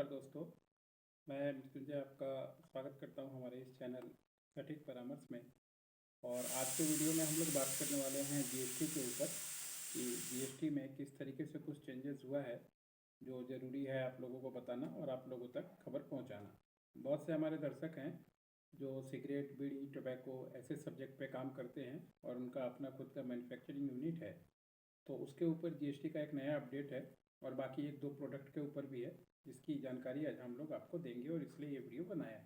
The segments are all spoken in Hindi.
नमस्कार दोस्तों, मैं मृत्युंजय आपका स्वागत करता हूं हमारे इस चैनल सटीक परामर्श में। और आज के वीडियो में हम लोग बात करने वाले हैं जीएसटी के ऊपर कि जीएसटी में किस तरीके से कुछ चेंजेस हुआ है जो ज़रूरी है आप लोगों को बताना और आप लोगों तक खबर पहुंचाना। बहुत से हमारे दर्शक हैं जो सिगरेट, बीड़ी, टोबैको ऐसे सब्जेक्ट पे काम करते हैं और उनका अपना खुद का मैन्युफैक्चरिंग यूनिट है, तो उसके ऊपर जीएसटी का एक नया अपडेट है और बाकी एक दो प्रोडक्ट के ऊपर भी है जिसकी जानकारी आज हम लोग आपको देंगे और इसलिए ये वीडियो बनाया है।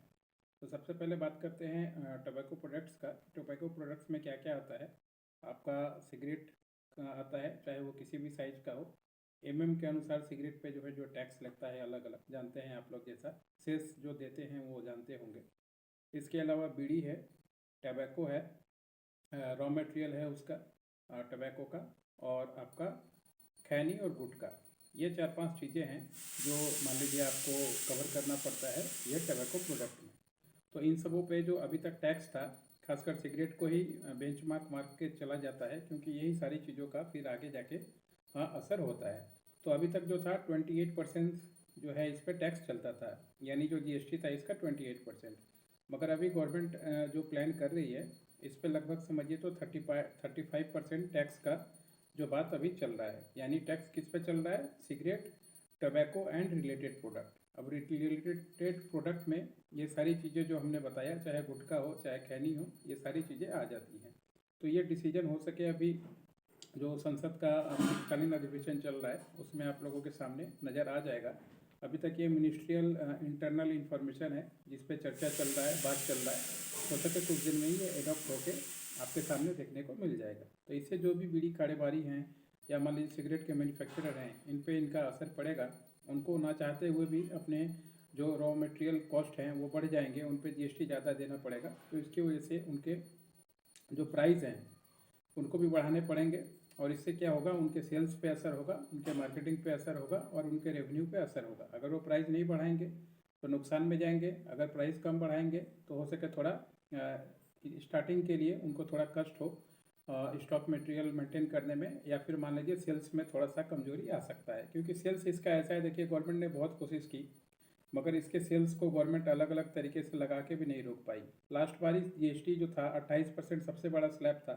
तो सबसे पहले बात करते हैं टोबैको प्रोडक्ट्स का। टोबैको प्रोडक्ट्स में क्या क्या आता है। आपका सिगरेट का आता है, चाहे वो किसी भी साइज़ का हो। के अनुसार सिगरेट पे जो है जो टैक्स लगता है अलग अलग, जानते हैं आप लोग, जैसा सेस जो देते हैं वो जानते होंगे। इसके अलावा बीड़ी है, टोबैको है, रॉ मटेरियल है उसका टोबैको का, और आपका खैनी और गुटखा। ये 4-5 चीज़ें हैं जो मान लीजिए आपको कवर करना पड़ता है ये टोबैको प्रोडक्ट में। तो इन सबों पे जो अभी तक टैक्स था, खासकर सिगरेट को ही बेंचमार्क मार्क के चला जाता है क्योंकि यही सारी चीज़ों का फिर आगे जाके असर होता है। तो अभी तक जो था 28% जो है इस पर टैक्स चलता था, यानी जो जीएसटी था इसका 28%। मगर अभी गवर्नमेंट जो प्लान कर रही है इस पर लगभग समझिए तो 35% टैक्स का जो बात अभी चल रहा है। यानी टैक्स किस पे चल रहा है? Cigarette, tobacco and related product. अब रिलेटेड प्रोडक्ट में ये सारी चीज़ें जो हमने बताया, चाहे गुटखा हो चाहे खैनी हो, ये सारी चीज़ें आ जाती हैं। तो ये डिसीजन हो सके अभी जो संसद का शीतकालीन अधिवेशन चल रहा है उसमें आप लोगों के सामने नज़र आ जाएगा। अभी तक ये मिनिस्ट्रियल इंटरनल इन्फॉर्मेशन है जिस पे चर्चा चल रहा है, बात चल रहा है। हो सके कुछ दिन में ही ये एडॉप्ट होके आपके सामने देखने को मिल जाएगा। तो इससे जो भी बीड़ी कारोबारी हैं या मान लीजिए सिगरेट के मैन्युफैक्चरर हैं, इन पे इनका असर पड़ेगा। उनको ना चाहते हुए भी अपने जो रॉ मटेरियल कॉस्ट हैं वो बढ़ जाएंगे, उन पे जीएसटी ज़्यादा देना पड़ेगा। तो इसकी वजह से उनके जो प्राइस हैं उनको भी बढ़ाने पड़ेंगे और इससे क्या होगा, उनके सेल्स पे असर होगा, उनके मार्केटिंग पे असर होगा और उनके रेवेन्यू पे असर होगा। अगर वो प्राइस नहीं बढ़ाएंगे तो नुकसान में जाएंगे, अगर प्राइस कम बढ़ाएंगे तो हो सके थोड़ा स्टार्टिंग के लिए उनको थोड़ा कष्ट हो स्टॉक मटेरियल मेंटेन करने में, या फिर मान लीजिए सेल्स में थोड़ा सा कमजोरी आ सकता है। क्योंकि सेल्स इसका ऐसा है, देखिए गवर्नमेंट ने बहुत कोशिश की मगर इसके सेल्स को गवर्नमेंट अलग अलग तरीके से लगा के भी नहीं रोक पाई। लास्ट बार जीएसटी जो था 28% सबसे बड़ा स्लैब था।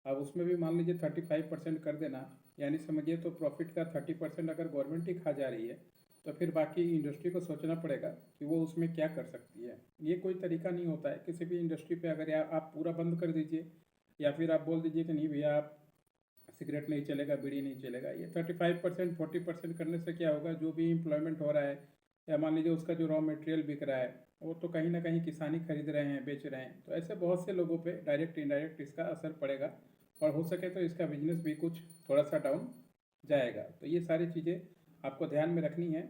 अब उसमें भी मान लीजिए 35% कर देना, यानी समझिए तो प्रॉफिट का 30% अगर गवर्नमेंट ही खा जा रही है तो फिर बाकी इंडस्ट्री को सोचना पड़ेगा कि वो उसमें क्या कर सकती है। ये कोई तरीका नहीं होता है किसी भी इंडस्ट्री पे। अगर आप पूरा बंद कर दीजिए या फिर आप बोल दीजिए कि नहीं भैया आप सिगरेट नहीं चलेगा, बीड़ी नहीं चलेगा, ये 35% 40% करने से क्या होगा, जो भी एम्प्लॉयमेंट हो रहा है या मान लीजिए उसका जो रॉ मटेरियल बिक रहा है वो तो कहीं ना कहीं किसान ही खरीद रहे हैं, बेच रहे हैं। तो ऐसे बहुत से लोगों पे डायरेक्ट इनडायरेक्ट इसका असर पड़ेगा और हो सके तो इसका बिजनेस भी कुछ थोड़ा सा डाउन जाएगा। तो ये सारी चीज़ें आपको ध्यान में रखनी है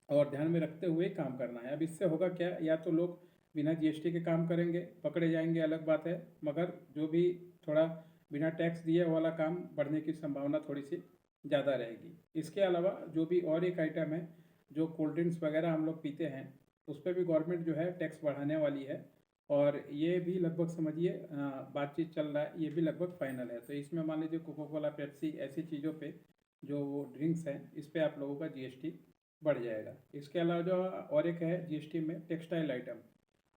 और ध्यान में रखते हुए काम करना है। अब इससे होगा क्या, या तो लोग बिना जीएसटी के काम करेंगे, पकड़े जाएंगे, अलग बात है, मगर जो भी थोड़ा बिना टैक्स दिए वाला काम बढ़ने की संभावना थोड़ी सी ज़्यादा रहेगी। इसके अलावा जो भी और एक आइटम है, जो कोल्ड ड्रिंक्स वगैरह हम लोग पीते हैं उस पर भी गवर्नमेंट जो है टैक्स बढ़ाने वाली है और ये भी लगभग समझिए बातचीत चल रहा है, ये भी लगभग फाइनल है। तो इसमें मान लीजिए कोको कोला, पेप्सी, ऐसी चीज़ों पे जो वो ड्रिंक्स हैं इस पर आप लोगों का जीएसटी बढ़ जाएगा। इसके अलावा जो और एक है जीएसटी में टेक्सटाइल आइटम,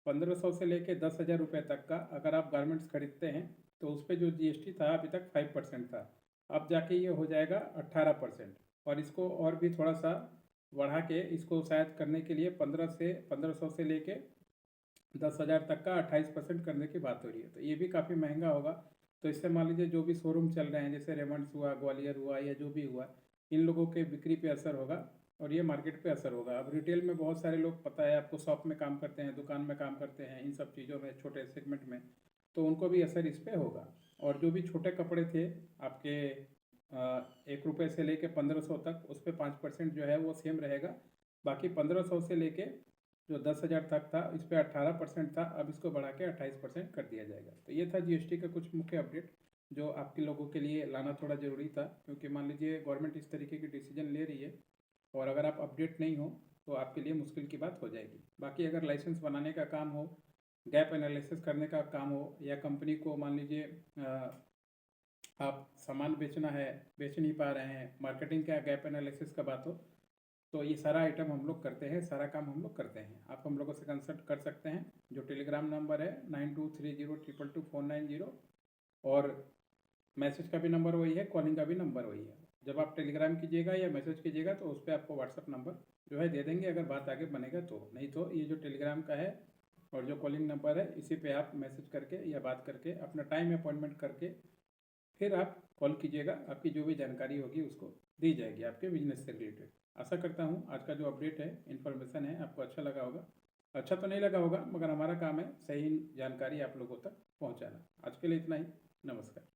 1500 से लेके 10,000 रुपये तक का अगर आप गारमेंट्स खरीदते हैं तो उस पर जो जीएसटी था अभी तक 5% था, अब जाके ये हो जाएगा 18%। और इसको और भी थोड़ा सा बढ़ा के इसको शायद करने के लिए 1500 से लेके 10,000 तक का 28% करने की बात हो रही है। तो ये भी काफ़ी महंगा होगा। तो इससे मान लीजिए जो भी शोरूम चल रहे हैं, जैसे रेमंड्स हुआ, ग्वालियर हुआ, या जो भी हुआ, इन लोगों के बिक्री पे असर होगा और ये मार्केट पे असर होगा। अब रिटेल में बहुत सारे लोग, पता है आपको, शॉप में काम करते हैं, दुकान में काम करते हैं, इन सब चीज़ों में, छोटे सेगमेंट में, तो उनको भी असर इस पर होगा। और जो भी छोटे कपड़े थे आपके 1 रुपये से लेके 1500 तक, उस पर 5% जो है वो सेम रहेगा। बाकी 1500 से लेके जो 10,000 तक था इस पर 18% था, अब इसको बढ़ा के 28% कर दिया जाएगा। तो ये था जीएसटी का कुछ मुख्य अपडेट जो आपके लोगों के लिए लाना थोड़ा ज़रूरी था, क्योंकि मान लीजिए गवर्नमेंट इस तरीके की डिसीजन ले रही है और अगर आप अपडेट नहीं हो तो आपके लिए मुश्किल की बात हो जाएगी। बाकी अगर लाइसेंस बनाने का काम हो, गैप एनालिसिस करने का काम हो, या कंपनी को मान लीजिए आप सामान बेचना है, बेच नहीं पा रहे हैं, मार्केटिंग का गैप एनालिसिस का बात हो, तो ये सारा आइटम हम लोग करते हैं, सारा काम हम लोग करते हैं। आप हम लोगों से कंसल्ट कर सकते हैं। जो टेलीग्राम नंबर है 9230222490 और मैसेज का भी नंबर वही है, कॉलिंग का भी नंबर वही है। जब आप टेलीग्राम कीजिएगा या मैसेज कीजिएगा तो उस पर आपको व्हाट्सअप नंबर जो है दे देंगे, अगर बात आगे बनेगा तो। नहीं तो ये जो टेलीग्राम का है और जो कॉलिंग नंबर है, इसी पे आप मैसेज करके या बात करके अपना टाइम अपॉइंटमेंट करके फिर आप कॉल कीजिएगा। आपकी जो भी जानकारी होगी उसको दी जाएगी आपके बिजनेस से रिलेटेड। आशा करता हूँ आज का जो अपडेट है, इन्फॉर्मेशन है, आपको अच्छा लगा होगा। अच्छा तो नहीं लगा होगा, मगर हमारा काम है सही जानकारी आप लोगों तक पहुँचाना। आज के लिए इतना ही। नमस्कार।